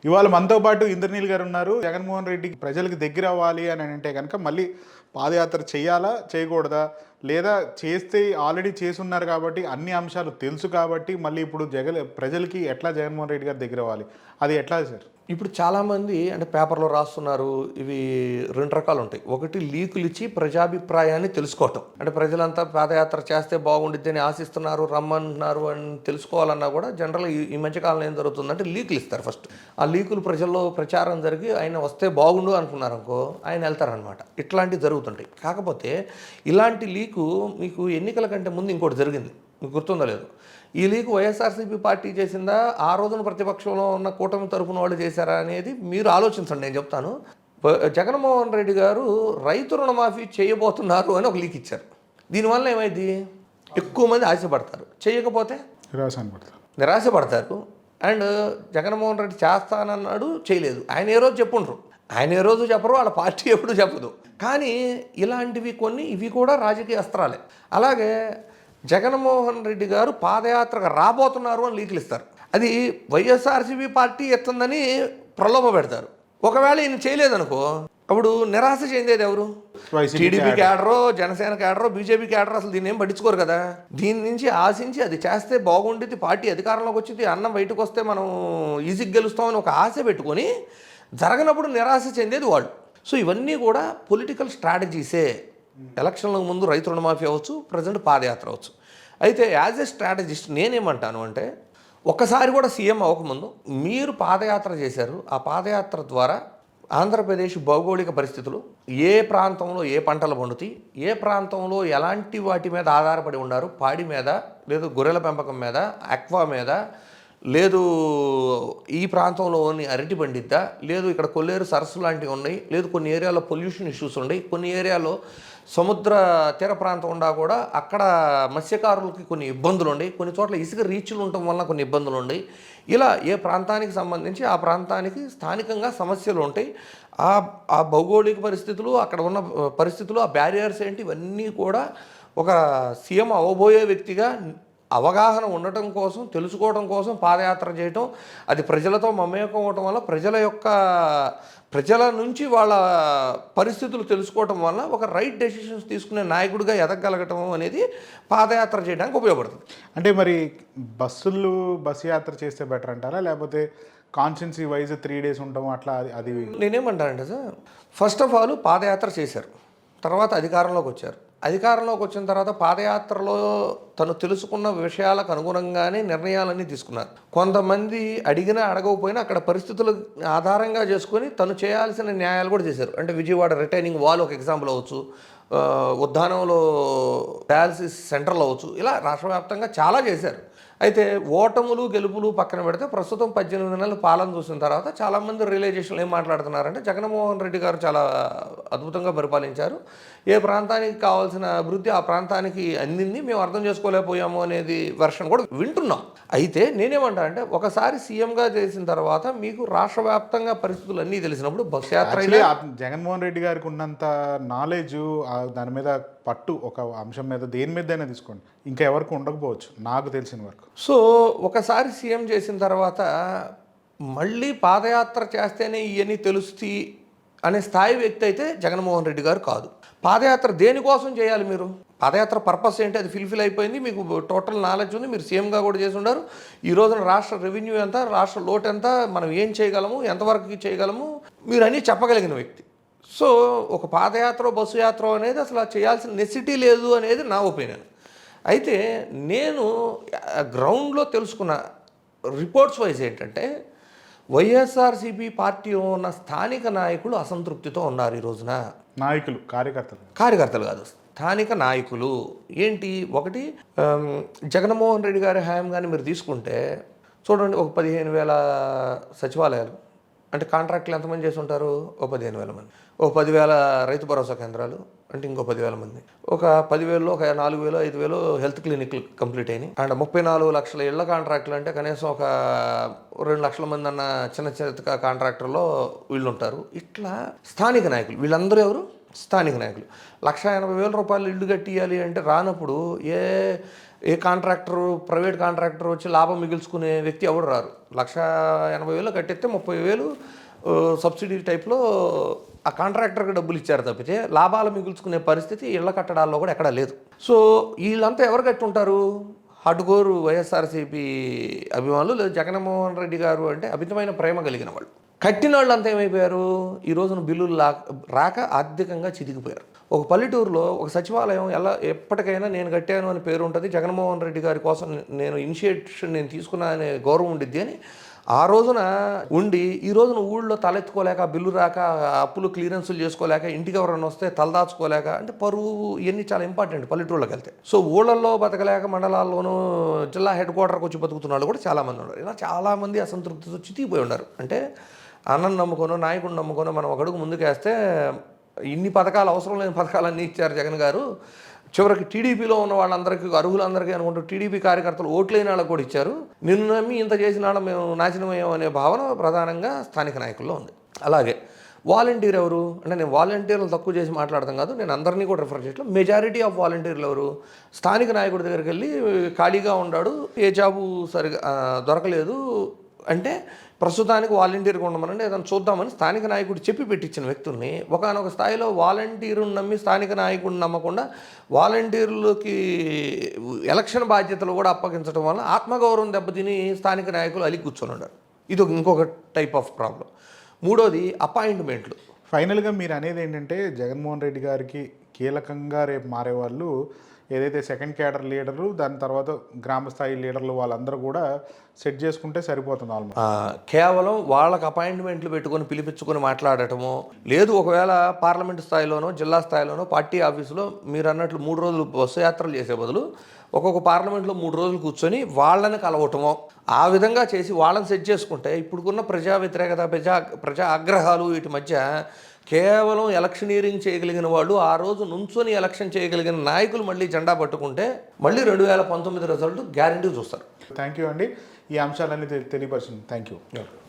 ఇవాళ మనతో పాటు ఇంద్రనీల్ గారు ఉన్నారు. జగన్మోహన్ రెడ్డికి ప్రజలకు దగ్గర అవ్వాలి అని అంటే కనుక మళ్ళీ పాదయాత్ర చేయాలా చేయకూడదా, లేదా చేస్తే ఆల్రెడీ చేసున్నారు కాబట్టి అన్ని అంశాలు తెలుసు కాబట్టి మళ్ళీ ఇప్పుడు ప్రజలకి ఎట్లా జగన్మోహన్ రెడ్డి గారి దగ్గర అవ్వాలి, అది ఎట్లా సార్? ఇప్పుడు చాలామంది అంటే పేపర్లో రాస్తున్నారు. ఇవి రెండు రకాలు ఉంటాయి. ఒకటి లీకులు ఇచ్చి ప్రజాభిప్రాయాన్ని తెలుసుకోవటం, అంటే ప్రజలంతా పాదయాత్ర చేస్తే బాగుండిద్ది అని ఆశిస్తున్నారు, రమ్మంటున్నారు అని తెలుసుకోవాలన్నా కూడా జనరల్గా ఈ మధ్యకాలంలో ఏం జరుగుతుందంటే లీకులు ఇస్తారు. ఫస్ట్ ఆ లీకులు ప్రజల్లో ప్రచారం జరిగి ఆయన వస్తే బాగుండు అనుకున్నారు అనుకో, ఆయన వెళ్తారనమాట. ఇట్లాంటివి జరుగుతుంటాయి. కాకపోతే ఇలాంటి లీకు మీకు ఎన్నికల కంటే ముందు ఇంకోటి జరిగింది, మీకు గుర్తుందో లేదు. ఈ లీక్ వైఎస్ఆర్సీపీ పార్టీ చేసిందా, ఆ రోజున ప్రతిపక్షంలో ఉన్న కూటమి తరపున వాళ్ళు చేశారా అనేది మీరు ఆలోచించండి. నేను చెప్తాను. జగన్మోహన్ రెడ్డి గారు రైతు రుణమాఫీ చేయబోతున్నారు అని ఒక లీక్ ఇచ్చారు. దీనివల్ల ఏమైంది, ఎక్కువ మంది ఆశపడతారు, చేయకపోతే నిరాశపడతారు. అండ్ జగన్మోహన్ రెడ్డి చేస్తానన్నాడు, చేయలేదు. ఆయన ఏ రోజు చెప్పుండ్రు, ఆయన ఏ రోజు చెప్పరు, వాళ్ళ పార్టీ ఎప్పుడు చెప్పదు. కానీ ఇలాంటివి కొన్ని ఇవి కూడా రాజకీయ అస్త్రాలే. అలాగే జగన్మోహన్ రెడ్డి గారు పాదయాత్రకు రాబోతున్నారు అని లీకులు ఇస్తారు. అది వైఎస్ఆర్సీపీ పార్టీ ఎత్తుందని ప్రలోభ పెడతారు. ఒకవేళ ఈయన చేయలేదనుకో, అప్పుడు నిరాశ చెందేది ఎవరు? టీడీపీ క్యాడరో, జనసేన క్యాడరో, బీజేపీ క్యాడరో అసలు దీన్ని ఏం పట్టించుకోరు కదా. దీని నుంచి ఆశించి అది చేస్తే బాగుండేది, పార్టీ అధికారంలోకి వచ్చింది, అన్నం బయటకు వస్తే మనం ఈజీగా గెలుస్తామని ఒక ఆశ పెట్టుకొని జరగనప్పుడు నిరాశ చెందేది వాళ్ళు. సో ఇవన్నీ కూడా పొలిటికల్ స్ట్రాటజీసే. ఎలక్షన్లకు ముందు రైతు రుణమాఫీ అవ్వచ్చు, ప్రజెంట్ పాదయాత్ర అవ్వచ్చు. అయితే యాజ్ ఎ స్ట్రాటజిస్ట్ నేనేమంటాను అంటే, ఒక్కసారి కూడా సీఎం అవ్వకముందు మీరు పాదయాత్ర చేశారు. ఆ పాదయాత్ర ద్వారా ఆంధ్రప్రదేశ్ భౌగోళిక పరిస్థితులు, ఏ ప్రాంతంలో ఏ పంటలు పండుతాయి, ఏ ప్రాంతంలో ఎలాంటి వాటి మీద ఆధారపడి ఉన్నారు, పాడి మీద, లేదు గొర్రెల పెంపకం మీద, అక్వా మీద, లేదు ఈ ప్రాంతంలోని అరటి పండిద్దా, లేదు ఇక్కడ కొల్లేరు సరస్సు లాంటివి ఉన్నాయి, లేదు కొన్ని ఏరియాలో పొల్యూషన్ ఇష్యూస్ ఉన్నాయి, కొన్ని ఏరియాలో సముద్ర తీర ప్రాంతం ఉండా కూడా అక్కడ మత్స్యకారులకి కొన్ని ఇబ్బందులు ఉన్నాయి, కొన్ని చోట్ల ఇసుక రీచ్లు ఉండటం వల్ల కొన్ని ఇబ్బందులు ఉన్నాయి. ఇలా ఏ ప్రాంతానికి సంబంధించి ఆ ప్రాంతానికి స్థానికంగా సమస్యలు ఉంటాయి. ఆ భౌగోళిక పరిస్థితులు, అక్కడ ఉన్న పరిస్థితులు, ఆ బ్యారియర్స్ ఏంటి, ఇవన్నీ కూడా ఒక సీఎం అవ్వబోయే వ్యక్తిగా అవగాహన ఉండటం కోసం, తెలుసుకోవడం కోసం పాదయాత్ర చేయటం, అది ప్రజలతో మమేకం అవటం వల్ల ప్రజల నుంచి వాళ్ళ పరిస్థితులు తెలుసుకోవటం వల్ల ఒక రైట్ డెసిషన్స్ తీసుకునే నాయకుడిగా ఎదగగలగటం అనేది పాదయాత్ర చేయడానికి ఉపయోగపడుతుంది. అంటే మరి బస్సు యాత్ర చేస్తే బెటర్ అంటారా, లేకపోతే కాన్స్టిట్యున్సీ వైజ్ 3 days ఉంటాము అట్లా? అది నేనేమంటానంటే సార్, ఫస్ట్ ఆఫ్ ఆల్ పాదయాత్ర చేశారు, తర్వాత అధికారంలోకి వచ్చారు. అధికారంలోకి వచ్చిన తర్వాత పాదయాత్రలో తను తెలుసుకున్న విషయాలకు అనుగుణంగానే నిర్ణయాలన్నీ తీసుకున్నారు. కొంతమంది అడిగినా అడగకపోయినా అక్కడ పరిస్థితులు ఆధారంగా చేసుకొని తను చేయాల్సిన న్యాయాలు కూడా చేశారు. అంటే విజయవాడ రిటైనింగ్ వాల్ ఒక ఎగ్జాంపుల్ అవ్వచ్చు, ఉద్దానంలో డయాలసిస్ సెంటర్లు అవ్వచ్చు, ఇలా రాష్ట్ర వ్యాప్తంగా చాలా చేశారు. అయితే ఓటములు గెలుపులు పక్కన పెడితే ప్రస్తుతం 18 నెలల పాలన చూసిన తర్వాత చాలామంది రియలైజేషన్లు ఏం మాట్లాడుతున్నారంటే, జగన్మోహన్ రెడ్డి గారు చాలా అద్భుతంగా పరిపాలించారు, ఏ ప్రాంతానికి కావాల్సిన అభివృద్ధి ఆ ప్రాంతానికి అందింది, మేము అర్థం చేసుకోలేకపోయాము అనేది వెర్షన్ కూడా వింటున్నాం. అయితే నేనేమంటా అంటే, ఒకసారి సీఎంగా చేసిన తర్వాత మీకు రాష్ట్ర వ్యాప్తంగా పరిస్థితులు అన్నీ తెలిసినప్పుడు బస్ యాత్ర, జగన్మోహన్ రెడ్డి గారికి ఉన్నంత నాలెడ్జ్, దాని మీద పట్టు, ఒక అంశం మీద దేని మీదైనా తీసుకోండి, ఇంకా ఎవరికి ఉండకపోవచ్చు నాకు తెలిసిన వరకు. సో ఒకసారి సీఎం చేసిన తర్వాత మళ్ళీ పాదయాత్ర చేస్తేనే ఇవన్నీ తెలుస్తాయి అనే స్థాయి వ్యక్తి అయితే జగన్మోహన్ రెడ్డి గారు కాదు. పాదయాత్ర దేనికోసం చేయాలి, మీరు పాదయాత్ర పర్పస్ ఏంటి, అది ఫుల్ఫిల్ అయిపోయింది, మీకు టోటల్ నాలెడ్జ్ ఉంది, మీరు సీఎంగా కూడా చేసి ఉన్నారు. ఈ రోజున రాష్ట్ర రెవెన్యూ ఎంత, రాష్ట్ర లోటు ఎంత, మనం ఏం చేయగలము, ఎంతవరకు చేయగలము, మీరు అన్నీ చెప్పగలిగిన వ్యక్తి. సో ఒక పాదయాత్ర బస్సు యాత్ర అనేది అసలు చేయాల్సిన నెసిటీ లేదు అనేది నా ఒపీనియన్. అయితే నేను గ్రౌండ్లో తెలుసుకున్న రిపోర్ట్స్ వైజ్ ఏంటంటే, వైఎస్ఆర్సీపీ పార్టీ ఉన్న స్థానిక నాయకులు అసంతృప్తితో ఉన్నారు ఈ రోజున. నాయకులు, కార్యకర్తలు కాదు, స్థానిక నాయకులు. ఏంటి, ఒకటి జగన్మోహన్ రెడ్డి గారి హయాం కానీ మీరు తీసుకుంటే చూడండి, ఒక 15,000 సచివాలయాలు, అంటే కాంట్రాక్టులు ఎంతమంది చేసి ఉంటారు, ఒక 15,000 మంది. ఒక 10,000 రైతు భరోసా కేంద్రాలు, అంటే ఇంకో 10,000 మంది. ఒక 10,000లో ఒక 4,000 5,000 హెల్త్ క్లినిక్లు కంప్లీట్ అయినాయి. అండ్ 34 లక్షల ఇళ్ల కాంట్రాక్టులు, అంటే కనీసం ఒక 2 లక్షల మంది అన్న చిన్న కాంట్రాక్టర్లో వీళ్ళు ఉంటారు. ఇట్లా స్థానిక నాయకులు, వీళ్ళందరూ ఎవరు, స్థానిక నాయకులు. 1,80,000 రూపాయలు ఇల్లు కట్టియాలి అంటే రానప్పుడు ఏ కాంట్రాక్టరు ప్రైవేట్ కాంట్రాక్టర్ వచ్చి లాభం మిగిల్చుకునే వ్యక్తి ఎవరు రారు. 1,80,000 కట్టిస్తే 30,000 సబ్సిడీ టైప్లో ఆ కాంట్రాక్టర్కి డబ్బులు ఇచ్చారు తప్పితే లాభాలు మిగుల్చుకునే పరిస్థితి ఇళ్ల కట్టడాల్లో కూడా ఎక్కడా లేదు. సో వీళ్ళంతా ఎవరు కట్టి ఉంటారు? హడ్గోరు వైఎస్ఆర్సీపీ అభిమానులు, లేదా జగన్మోహన్ రెడ్డి గారు అంటే అమితమైన ప్రేమ కలిగిన వాళ్ళు. కట్టిన వాళ్ళు అంతా ఏమైపోయారు? ఈ రోజున బిల్లులు రాక ఆర్థికంగా చితికిపోయారు. ఒక పల్లెటూరులో ఒక సచివాలయం ఎప్పటికైనా నేను కట్టాను అని పేరు ఉంటుంది, జగన్మోహన్ రెడ్డి గారి కోసం నేను తీసుకున్నా అనే గౌరవం ఉండిద్ది అని ఆ రోజున ఉండి, ఈ రోజున ఊళ్ళో తలెత్తుకోలేక, బిల్లు రాక, అప్పులు క్లియరెన్సులు చేసుకోలేక, ఇంటికి ఎవరైనా వస్తే తలదాచుకోలేక, అంటే పరువు ఇవన్నీ చాలా ఇంపార్టెంట్ పల్లెటూళ్ళకి వెళ్తే. సో ఊళ్ళల్లో బతకలేక మండలాల్లోనూ జిల్లా హెడ్ క్వార్టర్కి వచ్చి బతుకుతున్న వాళ్ళు కూడా చాలామంది ఉన్నారు. ఇలా చాలామంది అసంతృప్తితో చితికిపోయి ఉన్నారు. అంటే అన్నం నమ్ముకోనో నాయకుడిని నమ్ముకోనో మనం ఒక అడుగు ముందుకేస్తే ఇన్ని పథకాలు, అవసరం లేని పథకాలన్నీ ఇచ్చారు జగన్ గారు. చివరికి టీడీపీలో ఉన్న వాళ్ళందరికీ, అర్హులందరికీ అనుకుంటూ టీడీపీ కార్యకర్తలు ఓట్లేని వాళ్ళకు కూడా ఇచ్చారు. నిన్ను నమ్మి ఇంత చేసిన వాళ్ళ మేము నాశనమయ్యాం అనే భావన ప్రధానంగా స్థానిక నాయకుల్లో ఉంది. అలాగే వాలంటీర్ ఎవరు అంటే, నేను వాలంటీర్లు తక్కువ చేసి మాట్లాడతాం కాదు, నేను అందరినీ కూడా రిఫర్ చేయట్లేదు. మెజారిటీ ఆఫ్ వాలంటీర్లు ఎవరు? స్థానిక నాయకుడి దగ్గరికి వెళ్ళి ఖాళీగా ఉన్నాడు, ఏ జాబు సరిగా దొరకలేదు అంటే ప్రస్తుతానికి వాలంటీర్గా ఉండమనండి, ఏదైనా చూద్దామని స్థానిక నాయకుడు చెప్పి పెట్టించిన వ్యక్తుల్ని ఒకానొక స్థాయిలో వాలంటీర్ను నమ్మి స్థానిక నాయకుడిని నమ్మకుండా వాలంటీర్లకి ఎలక్షన్ బాధ్యతలు కూడా అప్పగించడం వల్ల ఆత్మగౌరవం దెబ్బతిని స్థానిక నాయకులు అలిగి కూర్చొని ఉన్నారు. ఇది ఇంకొక టైప్ ఆఫ్ ప్రాబ్లం. మూడోది అపాయింట్మెంట్లు. ఫైనల్గా మీరు అనేది ఏంటంటే, జగన్మోహన్ రెడ్డి గారికి కీలకంగా రేపు మారేవాళ్ళు ఏదైతే సెకండ్ క్యాడర్ లీడరు, దాని తర్వాత గ్రామ స్థాయి లీడర్లు, వాళ్ళందరూ కూడా సెట్ చేసుకుంటే సరిపోతుంది ఆల్మోస్ట్. కేవలం వాళ్ళకి అపాయింట్మెంట్లు పెట్టుకొని పిలిపించుకొని మాట్లాడటము లేదు. ఒకవేళ పార్లమెంటు స్థాయిలోనో జిల్లా స్థాయిలోనో పార్టీ ఆఫీసులో మీరు అన్నట్లు 3 రోజులు బస్సు యాత్రలు చేసే బదులు ఒక్కొక్క పార్లమెంట్లో 3 రోజులు కూర్చొని వాళ్ళని కలవటమో ఆ విధంగా చేసి వాళ్ళని సెట్ చేసుకుంటే ఇప్పుడుకున్న ప్రజా వ్యతిరేకత, ప్రజా ఆగ్రహాలు వీటి మధ్య కేవలం ఎలక్షనీరింగ్ చేయగలిగిన వాళ్ళు, ఆ రోజు నుంచొని ఎలక్షన్ చేయగలిగిన నాయకులు మళ్ళీ జెండా పట్టుకుంటే మళ్ళీ 2019 రిజల్ట్ గ్యారంటీ చూస్తారు. థ్యాంక్ యూ అండి, ఈ అంశాలన్నీ తెలియపరిచింది. Thank you.